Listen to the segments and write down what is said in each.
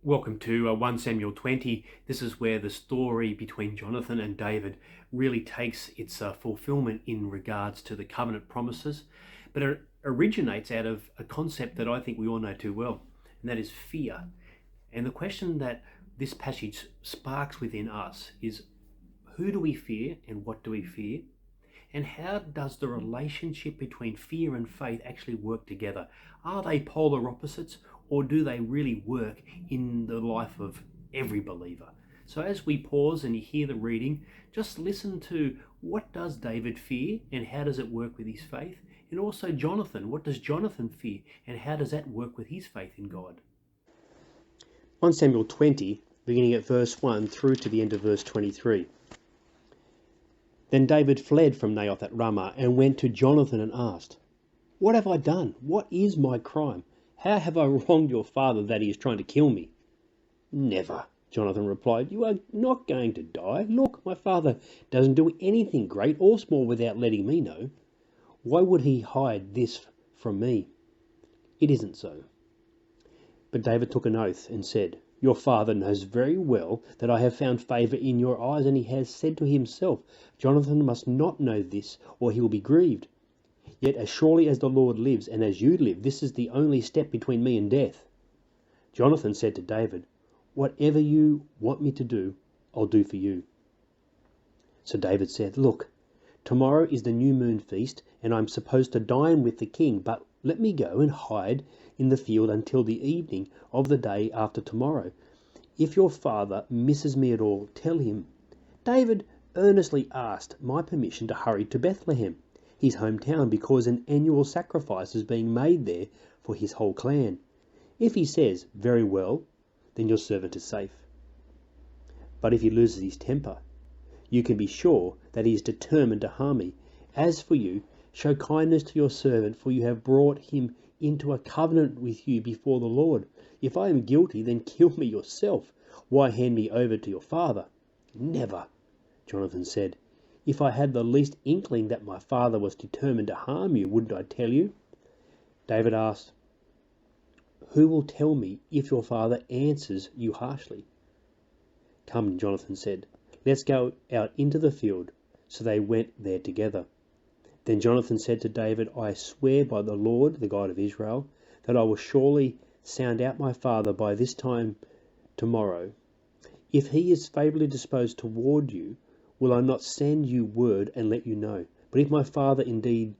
Welcome to 1 Samuel 20. This is where the story between Jonathan and David really takes its fulfillment in regards to the covenant promises. But it originates out of a concept that I think we all know too well, and that is fear. And the question that this passage sparks within us is, who do we fear and what do we fear? And how does the relationship between fear and faith actually work together? Are they polar opposites, or do they really work in the life of every believer? So as we pause and you hear the reading, just listen to, what does David fear and how does it work with his faith? And also Jonathan, what does Jonathan fear and how does that work with his faith in God? 1 Samuel 20, beginning at verse 1 through to the end of verse 23. Then David fled from Naioth at Ramah and went to Jonathan and asked, "What have I done? What is my crime? How have I wronged your father that he is trying to kill me?" "Never," Jonathan replied. "You are not going to die. Look, my father doesn't do anything great or small without letting me know. Why would he hide this from me? It isn't so." But David took an oath and said, "Your father knows very well that I have found favour in your eyes, and he has said to himself, 'Jonathan must not know this, or he will be grieved.' Yet as surely as the Lord lives, and as you live, this is the only step between me and death." Jonathan said to David, "Whatever you want me to do, I'll do for you." So David said, "Look, tomorrow is the new moon feast, and I'm supposed to dine with the king, but let me go and hide in the field until the evening of the day after tomorrow. If your father misses me at all, tell him, 'David earnestly asked my permission to hurry to Bethlehem, his hometown, because an annual sacrifice is being made there for his whole clan.' If he says, 'Very well,' then your servant is safe. But if he loses his temper, you can be sure that he is determined to harm me. As for you, show kindness to your servant, for you have brought him into a covenant with you before the Lord. If I am guilty, then kill me yourself. Why hand me over to your father?" "Never," Jonathan said. "If I had the least inkling that my father was determined to harm you, wouldn't I tell you?" David asked, "Who will tell me if your father answers you harshly?" "Come," Jonathan said, "let's go out into the field." So they went there together. Then Jonathan said to David, "I swear by the Lord, the God of Israel, that I will surely sound out my father by this time tomorrow. If he is favourably disposed toward you, will I not send you word and let you know? But if my father indeed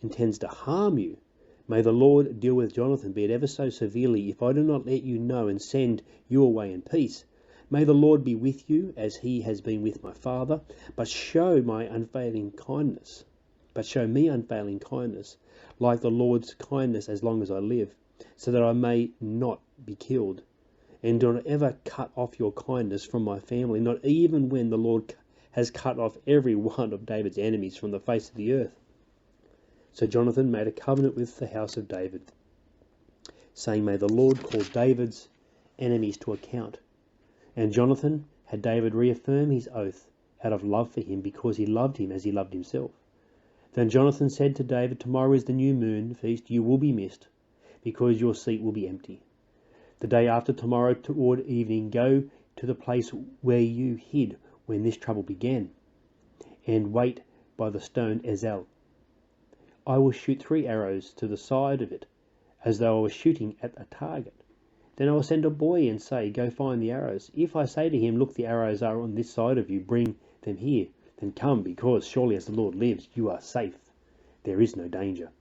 intends to harm you, may the Lord deal with Jonathan, be it ever so severely, if I do not let you know and send you away in peace. May the Lord be with you as he has been with my father, but show me unfailing kindness, like the Lord's kindness as long as I live, so that I may not be killed. And do not ever cut off your kindness from my family, not even when the Lord has cut off every one of David's enemies from the face of the earth." So Jonathan made a covenant with the house of David, saying, "May the Lord call David's enemies to account." And Jonathan had David reaffirm his oath out of love for him, because he loved him as he loved himself. Then Jonathan said to David, "Tomorrow is the new moon feast. You will be missed, because your seat will be empty. The day after tomorrow, toward evening, go to the place where you hid when this trouble began, and wait by the stone Ezel. I will shoot 3 arrows to the side of it, as though I was shooting at a target. Then I will send a boy and say, 'Go find the arrows.' If I say to him, 'Look, the arrows are on this side of you, bring them here,' then come, because surely as the Lord lives, you are safe. There is no danger.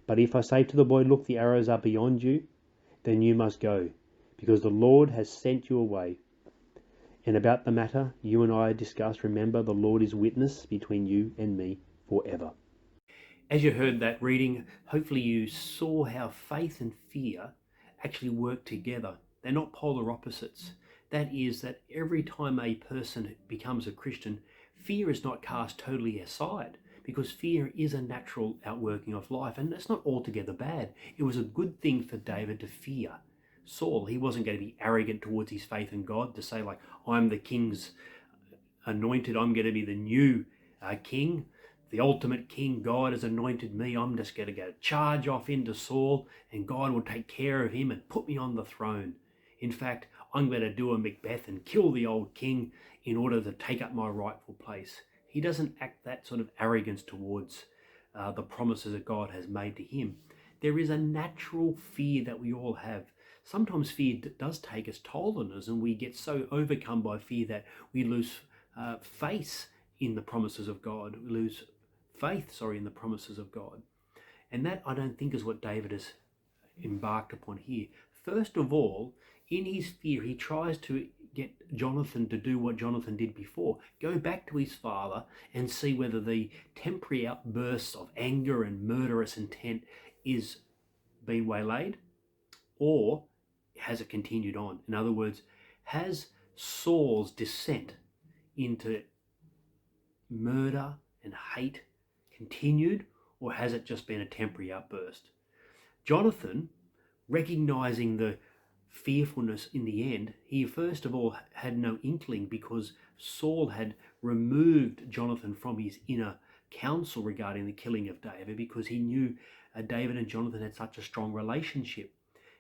But if I say to the boy, 'Look, the arrows are beyond you,' then you must go, because the Lord has sent you away. And about the matter you and I discussed, remember, the Lord is witness between you and me forever." As you heard that reading, hopefully you saw how faith and fear actually work together. They're not polar opposites. That is, that every time a person becomes a Christian, fear is not cast totally aside, because fear is a natural outworking of life, and it's not altogether bad. It was a good thing for David to fear Saul. He wasn't going to be arrogant towards his faith in God, to say, like, I'm the king's anointed, I'm going to be the new king. The ultimate king, God has anointed me. I'm just going to go charge off into Saul and God will take care of him and put me on the throne. In fact, I'm going to do a Macbeth and kill the old king in order to take up my rightful place. He doesn't act that sort of arrogance towards the promises that God has made to him. There is a natural fear that we all have. Sometimes fear does take its toll on us, and we get so overcome by fear that we lose faith in the promises of God. We lose faith, in the promises of God. And that, I don't think, is what David has embarked upon here. First of all, in his fear, he tries to get Jonathan to do what Jonathan did before. Go back to his father and see whether the temporary outbursts of anger and murderous intent is being waylaid, or has it continued on? In other words, has Saul's descent into murder and hate continued, or has it just been a temporary outburst? Jonathan, recognizing the fearfulness in the end, he first of all had no inkling, because Saul had removed Jonathan from his inner council regarding the killing of David, because he knew David and Jonathan had such a strong relationship.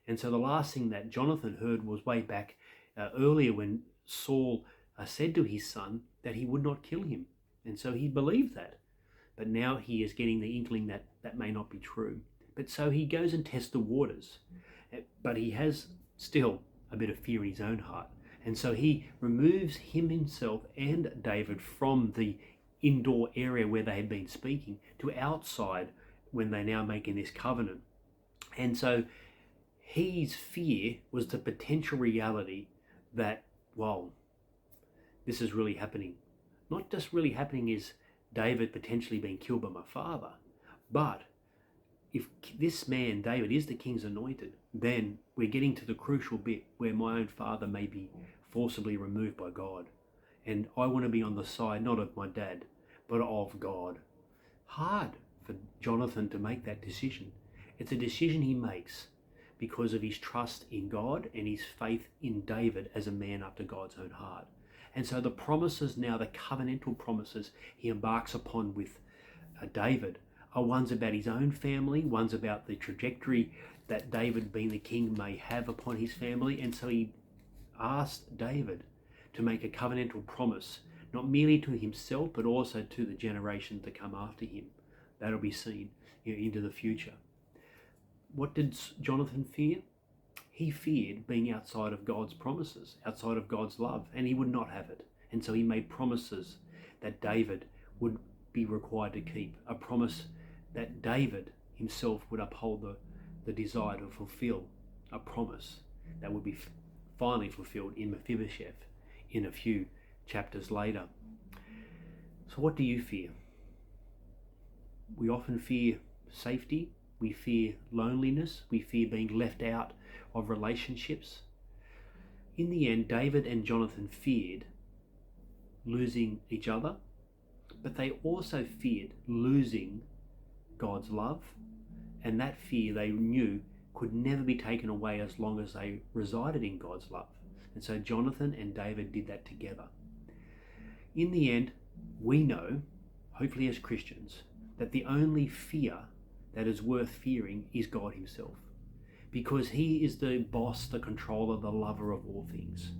And so the last thing that Jonathan heard was way back earlier when Saul said to his son that he would not kill him. And so he believed that. But now he is getting the inkling that that may not be true. But so he goes and tests the waters. But he has still a bit of fear in his own heart. And so he removes himself and David from the indoor area where they had been speaking to outside when they're now making this covenant. And so his fear was the potential reality that, well, this is really happening. Not just really happening is David potentially being killed by my father, but if this man, David, is the king's anointed, then we're getting to the crucial bit where my own father may be forcibly removed by God. And I want to be on the side, not of my dad, but of God. Hard for Jonathan to make that decision. It's a decision he makes because of his trust in God and his faith in David as a man after God's own heart. And so the promises now, the covenantal promises he embarks upon with David, are ones about his own family, ones about the trajectory that David, being the king, may have upon his family. And so he asked David to make a covenantal promise, not merely to himself, but also to the generation to come after him. That'll be seen into the future. What did Jonathan fear? He feared being outside of God's promises, outside of God's love, and he would not have it. And so he made promises that David would be required to keep, a promise that David himself would uphold the desire to fulfill, a promise that would be finally fulfilled in Mephibosheth in a few chapters later. So what do you fear? We often fear safety, we fear loneliness, we fear being left out of relationships. In the end, David and Jonathan feared losing each other, but they also feared losing God's love, and that fear they knew could never be taken away as long as they resided in God's love. And so Jonathan and David did that together. In the end, we know, hopefully as Christians, that the only fear that is worth fearing is God himself, because he is the boss, the controller, the lover of all things.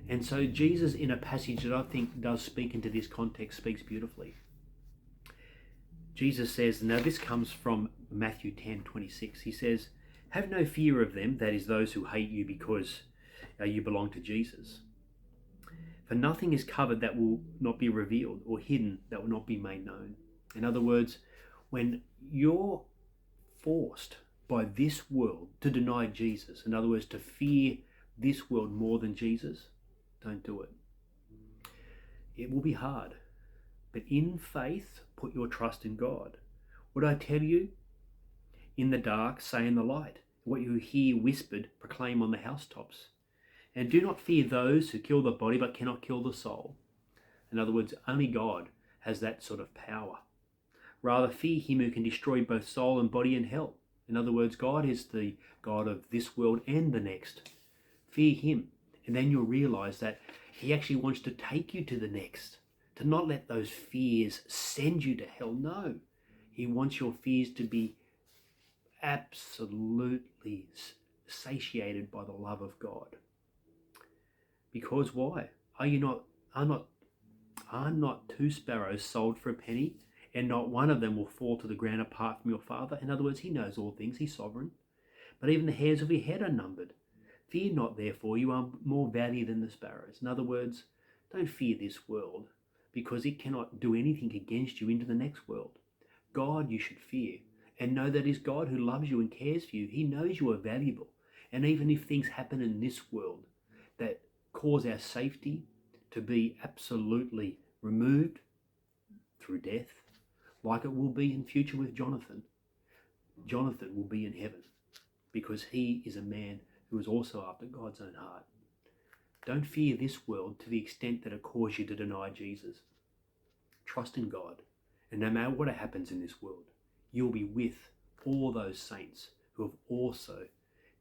And so Jesus, in a passage that I think does speak into this context, speaks beautifully. Jesus says, now this comes from Matthew 10:26. He says, have no fear of them, that is those who hate you because you belong to Jesus. For nothing is covered that will not be revealed, or hidden that will not be made known. In other words, when you're forced by this world to deny Jesus, in other words, to fear this world more than Jesus, don't do it. It will be hard, but in faith, put your trust in God. What I tell you in the dark, say in the light. What you hear whispered, proclaim on the housetops. And do not fear those who kill the body but cannot kill the soul. In other words, only God has that sort of power. Rather, fear him who can destroy both soul and body in hell. In other words, God is the God of this world and the next. Fear him, and then you'll realize that he actually wants to take you to the next, to not let those fears send you to hell. No, he wants your fears to be absolutely satiated by the love of God. Because why? Are not two sparrows sold for a penny, and not one of them will fall to the ground apart from your Father? In other words, he knows all things, he's sovereign. But even the hairs of your head are numbered. Fear not, therefore, you are more valuable than the sparrows. In other words, don't fear this world, because it cannot do anything against you into the next world. God you should fear, and know that it is God who loves you and cares for you. He knows you are valuable. And even if things happen in this world that cause our safety to be absolutely removed through death, like it will be in future with Jonathan, Jonathan will be in heaven, because he is a man who is also after God's own heart. Don't fear this world to the extent that it causes you to deny Jesus. Trust in God, and no matter what happens in this world, you'll be with all those saints who have also,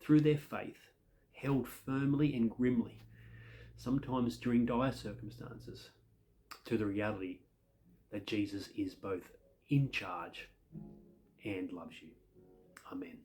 through their faith, held firmly and grimly, sometimes during dire circumstances, to the reality that Jesus is both in charge and loves you. Amen.